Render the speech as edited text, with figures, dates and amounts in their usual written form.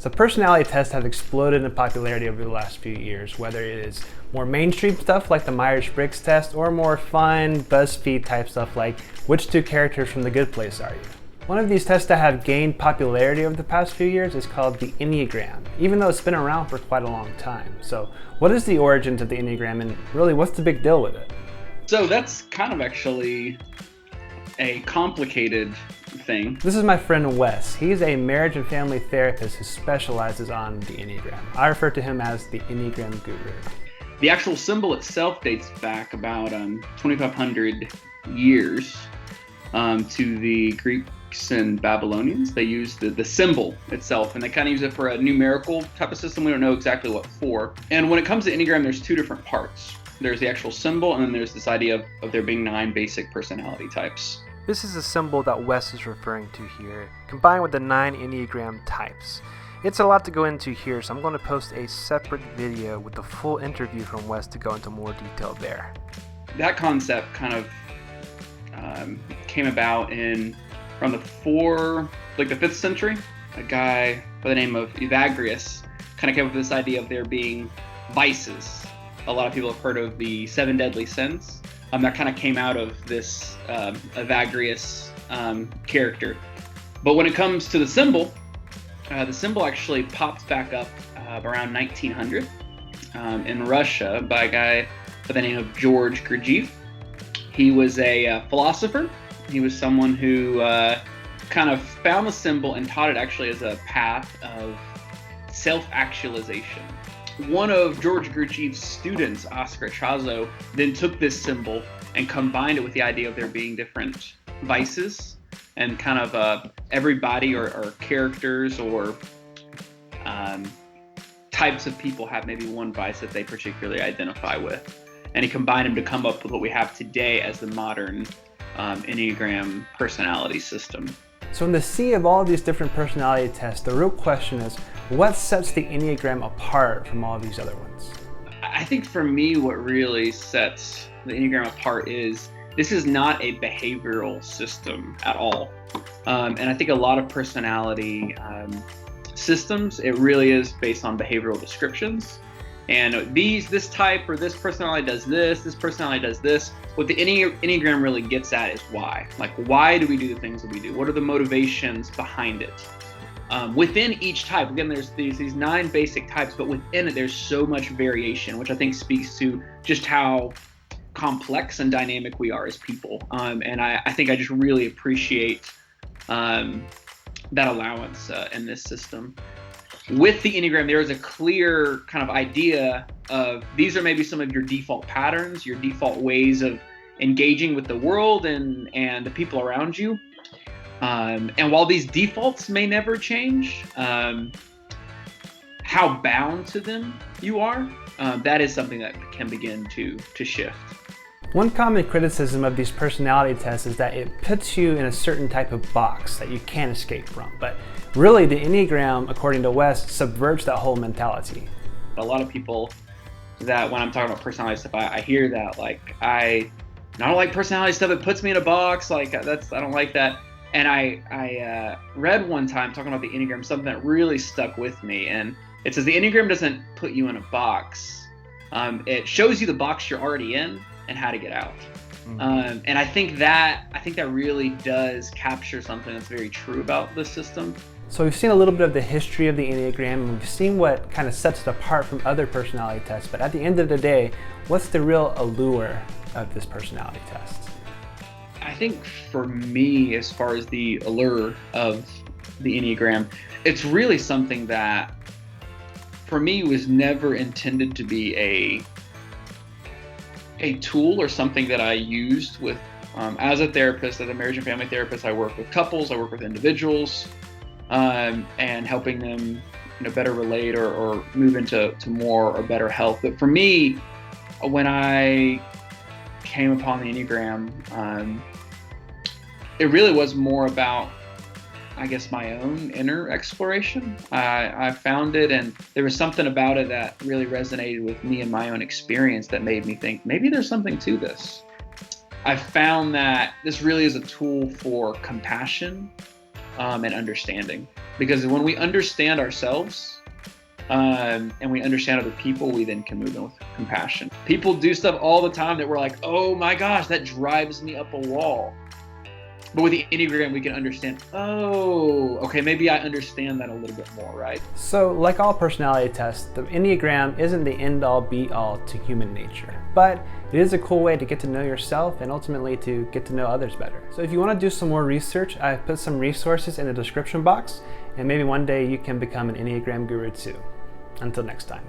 So personality tests have exploded in popularity over the last few years, whether it is more mainstream stuff like the Myers-Briggs test or more fun, BuzzFeed type stuff like which two characters from The Good Place are you? One of these tests that have gained popularity over the past few years is called the Enneagram, even though it's been around for quite a long time. So what is the origins of the Enneagram and really what's the big deal with it? So that's kind of actually a complicated thing. This is my friend Wes. He's a marriage and family therapist who specializes on the Enneagram. I refer to him as the Enneagram Guru. The actual symbol itself dates back about 2,500 years to the Greeks and Babylonians. They used the symbol itself, and they kind of use it for a numerical type of system. We don't know exactly what for. And when it comes to Enneagram, there's two different parts. There's the actual symbol, and then there's this idea of there being 9 basic personality types. This is a symbol that Wes is referring to here, combined with the 9 Enneagram types. It's a lot to go into here, so I'm going to post a separate video with the full interview from Wes to go into more detail there. That concept kind of came about in around the 5th century. A guy by the name of Evagrius kind of came up with this idea of there being vices. A lot of people have heard of the 7 deadly sins. That kind of came out of this Evagrius character. But when it comes to the symbol actually popped back up around 1900 in Russia by a guy by the name of George Gurdjieff. He was a philosopher. He was someone who kind of found the symbol and taught it actually as a path of self-actualization. One of George Gurdjieff's students, Oscar Chazo, then took this symbol and combined it with the idea of there being different vices and kind of everybody or characters or types of people have maybe one vice that they particularly identify with. And he combined them to come up with what we have today as the modern Enneagram personality system. So in the sea of all these different personality tests, the real question is, what sets the Enneagram apart from all these other ones? I think for me, what really sets the Enneagram apart is this is not a behavioral system at all. And I think a lot of personality systems, it really is based on behavioral descriptions. And this type or this personality does this personality does this. What the Enneagram really gets at is why. Like, why do we do the things that we do? What are the motivations behind it? Within each type, again, there's these 9 basic types, but within it, there's so much variation, which I think speaks to just how complex and dynamic we are as people. And I think I just really appreciate that allowance in this system. With the Enneagram, there is a clear kind of idea of these are maybe some of your default patterns, your default ways of engaging with the world and the people around you. And while these defaults may never change, how bound to them you are, that is something that can begin to shift. One common criticism of these personality tests is that it puts you in a certain type of box that you can't escape from. But really, the Enneagram, according to Wes, subverts that whole mentality. A lot of people that when I'm talking about personality stuff, I hear that like, I don't like personality stuff. It puts me in a box. Like I don't like that. And I read one time talking about the Enneagram, something that really stuck with me. And it says the Enneagram doesn't put you in a box. It shows you the box you're already in and how to get out. And I think that really does capture something that's very true about this system. So we've seen a little bit of the history of the Enneagram, and we've seen what kind of sets it apart from other personality tests. But at the end of the day, what's the real allure of this personality test? I think for me, as far as the allure of the Enneagram, it's really something that for me was never intended to be a tool or something that I used with as a therapist, as a marriage and family therapist. I work with couples, I work with individuals, and helping them better relate or move into more or better health. But for me, when I came upon the Enneagram, it really was more about, I guess, my own inner exploration. I found it, and there was something about it that really resonated with me and my own experience that made me think maybe there's something to this. I found that this really is a tool for compassion, and understanding. Because when we understand ourselves, and we understand other people, we then can move in with compassion. People do stuff all the time that we're like, oh my gosh, that drives me up a wall. But with the Enneagram, we can understand, oh, okay, maybe I understand that a little bit more, right? So, like all personality tests, the Enneagram isn't the end-all be-all to human nature. But it is a cool way to get to know yourself and ultimately to get to know others better. So if you want to do some more research, I've put some resources in the description box, and maybe one day you can become an Enneagram Guru too. Until next time.